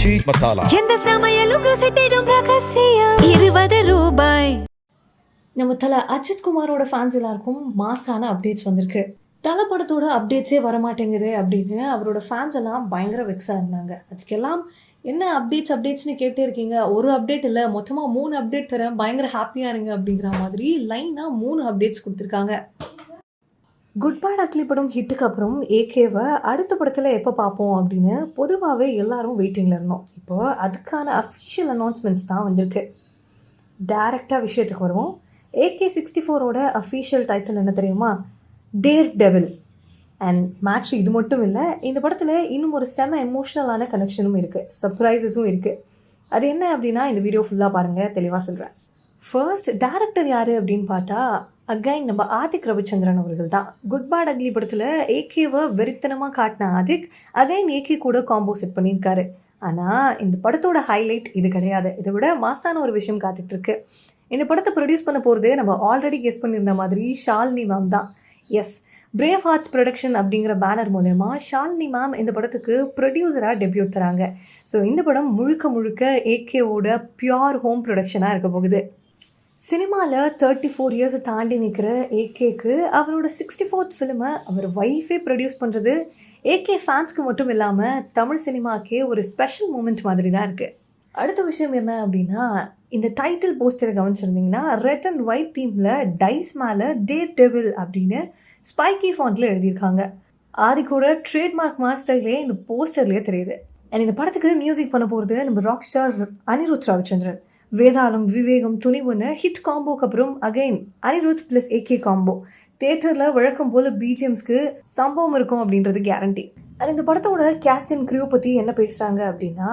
மிர்ச்சி மசாலா. எந்த சமையலும் ருசி தேடும் ரகசியம் 20 ரூபாய். நம்ம தல அஜித் குமாரோட ஃபேன்ஸ் எல்லாருக்கும் மாசான அப்டேட்ஸ் வந்திருக்கு. தல படத்தோட அப்டேட்ஸே வரமாட்டேங்குது அப்படின்னு அவரோட ஃபேன்ஸ் எல்லாம் பயங்கர வெக்ஸாக இருந்தாங்க. அதுக்கெல்லாம் என்ன அப்டேட்ஸ்னு கேட்டே இருக்கீங்க, ஒரு அப்டேட் இல்லை மொத்தமாக 3 அப்டேட் தரேன், பயங்கர ஹாப்பியாக இருங்க அப்படிங்கிற மாதிரி லைனாக 3 அப்டேட்ஸ் கொடுத்துருக்காங்க. குட் பேட் அக்லி படம் ஹிட்டுக்கு அப்புறம் ஏகேவை அடுத்த படத்தில் எப்போ பார்ப்போம் அப்படின்னு பொதுவாகவே எல்லாரும் வெயிட்டிங்கில் இருந்தோம். இப்போ அதுக்கான அஃபிஷியல் அனௌன்ஸ்மெண்ட்ஸ் தான் வந்திருக்கு. டைரெக்டாக விஷயத்துக்கு வருவோம். AK-64ஓட அஃபிஷியல் டைட்டில் என்ன தெரியுமா? Dare devil. அண்ட் மேட்ச் இது மட்டும் இல்லை, இந்த படத்தில் இன்னும் ஒரு செம எமோஷ்னலான கனெக்ஷனும் இருக்குது, சர்ப்ரைசஸும் இருக்குது. அது என்ன அப்படின்னா இந்த வீடியோ ஃபுல்லாக பாருங்கள், தெளிவாக சொல்கிறேன். ஃபர்ஸ்ட் டேரக்டர் யார் அப்படின்னு பார்த்தா அகைன் நம்ம ஆதிக் ரவிச்சந்திரன் அவர்கள் தான். குட் பேட் அக்லி படத்தில் ஏகேவை வெறித்தனமாக காட்டின ஆதிக் அகைன் ஏகே கூட காம்போ செட் பண்ணியிருக்காரு. ஆனால் இந்த படத்தோட ஹைலைட் இது கிடையாது. இதை விட மாசான ஒரு விஷயம் காத்துட்ருக்கு. இந்த படத்தை ப்ரொடியூஸ் பண்ண போகிறது நம்ம ஆல்ரெடி கெஸ் பண்ணியிருந்த மாதிரி ஷாலினி மேம் தான். எஸ், பிரேவ் ஹார்ட்ஸ் ப்ரொடக்ஷன் அப்படிங்கிற பேனர் மூலமா ஷாலினி மேம் இந்த படத்துக்கு ப்ரொடியூசராக டெபியூட் தராங்க. ஸோ இந்த படம் முழுக்க ஏகேவோட பியூர் ஹோம் ப்ரொடக்ஷனாக இருக்க போகுது. சினிமாவில் 34 இயர்ஸை தாண்டி நிற்கிற ஏகேக்கு அவரோட 64th ஃபிலிமை அவர் ஒய்ஃபே ப்ரொடியூஸ் பண்ணுறது ஏகே ஃபேன்ஸ்க்கு மட்டும் இல்லாமல் தமிழ் சினிமாக்கே ஒரு ஸ்பெஷல் மூமெண்ட் மாதிரி தான் இருக்குது. அடுத்த விஷயம் என்ன அப்படின்னா, இந்த டைட்டில் போஸ்டரை கவனிச்சிருந்தீங்கன்னா ரெட் அண்ட் ஒயிட் தீமில் டைஸ் மேலே டேர் டெவில் அப்படின்னு ஸ்பைக்கி ஃபாண்ட்டில் எழுதியிருக்காங்க. ஆதிக்கோட ட்ரேட்மார்க் மாஸ்டர்லேயே இந்த போஸ்டர்லேயே தெரியுது. அண்ட் இந்த படத்துக்கு மியூசிக் பண்ண போகிறது நம்ம ராக் ஸ்டார் அனிருத் ரவிச்சந்திரன். வேதாளம், விவேகம், துணிவுன்னு ஹிட் காம்போக்கு அப்புறம் again Anirudh plus AK combo. தேட்டரில் வழக்கம் போல் பிஜிஎம்ஸ்க்கு சம்பவம் இருக்கும் அப்படின்றது கேரண்டி. அண்ட் இந்த படத்தோட கேஸ்ட் அண்ட் க்ரூ பற்றி என்ன பேசுகிறாங்க அப்படின்னா,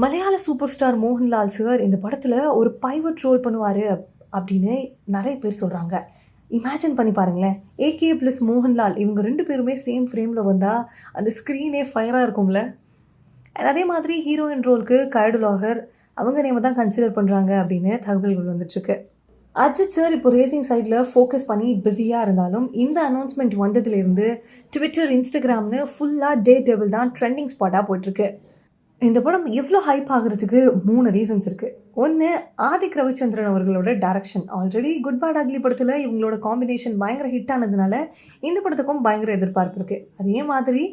மலையாள சூப்பர் ஸ்டார் மோகன்லால் சார் இந்த படத்தில் ஒரு பைவட் ரோல் பண்ணுவார் அப்படின்னு நிறைய பேர் சொல்கிறாங்க. இமேஜின் பண்ணி பாருங்களேன், ஏகே ப்ளஸ் மோகன்லால் இவங்க 2 பேருமே சேம் ஃப்ரேமில் வந்தால் அந்த ஸ்க்ரீனே ஃபயராக இருக்கும்ல. அண்ட் அதே மாதிரி ஹீரோயின் ரோலுக்கு கயடுலாகர் அவங்க நேமை தான் கன்சிடர் பண்ணுறாங்க அப்படின்னு தகவல்கள் வந்துட்டுருக்கு. அஜித் சார் இப்போ ரேசிங் சைடில் ஃபோக்கஸ் பண்ணி பிஸியாக இருந்தாலும் இந்த அனௌன்ஸ்மெண்ட் வந்ததுலேருந்து ட்விட்டர், இன்ஸ்டாகிராம்னு ஃபுல்லாக டேர் டெவில் தான் ட்ரெண்டிங் ஸ்பாட்டாக போயிட்டுருக்கு. இந்த படம் எவ்வளோ ஹைப் ஆகிறதுக்கு 3 ரீசன்ஸ் இருக்குது. ஒன்று, ஆதிக் ரவிச்சந்திரன் அவர்களோட direction. Already good bad ugly படத்தில் இவங்களோட காம்பினேஷன் பயங்கர ஹிட் ஆனதுனால இந்த படத்துக்கும் பயங்கர எதிர்பார்ப்பு இருக்குது. அதே மாதிரி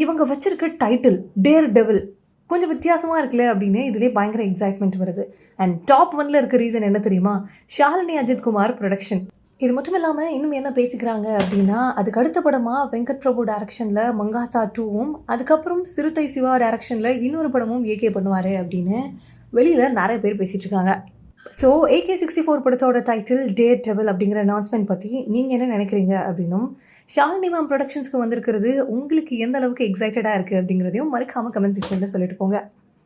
இவங்க வச்சிருக்க டைட்டில் டேர் டெவில் கொஞ்சம் வித்தியாசமாக இருக்குல்ல அப்படின்னு இதிலே பயங்கர எக்ஸைட்மெண்ட் வருது. அண்ட் டாப் 1ல் இருக்க ரீசன் என்ன தெரியுமா? ஷாலினி அஜித் குமார் ப்ரொடக்ஷன். இது மட்டும் இல்லாமல் இன்னும் என்ன பேசிக்கிறாங்க அப்படின்னா, அதுக்கு அடுத்த படமாக வெங்கட் பிரபு டைரக்ஷனில் மங்காத்தா 2வும் அதுக்கப்புறம் சிறுத்தை சிவா டைரக்ஷனில் இன்னொரு படமும் ஏகே பண்ணுவார் அப்படின்னு வெளியில் நிறைய பேர் பேசிகிட்டு இருக்காங்க. ஸோ AK-64 படத்தோட டைட்டில் டேர் டெவில் அப்படிங்கிற அனௌன்ஸ்மெண்ட் பற்றி நீங்கள் என்ன நினைக்கிறீங்க அப்படின்னும், ஷாலினி மேம் ப்ரொடக்ஷன்ஸ்க்கு வந்திருக்கிறது உங்களுக்கு எந்த அளவுக்கு எக்ஸைட்டடாக இருக்குது அப்படிங்கிறதையும் மறக்காமல் கமெண்ட் செக்ஷனில் சொல்லிட்டு போங்க.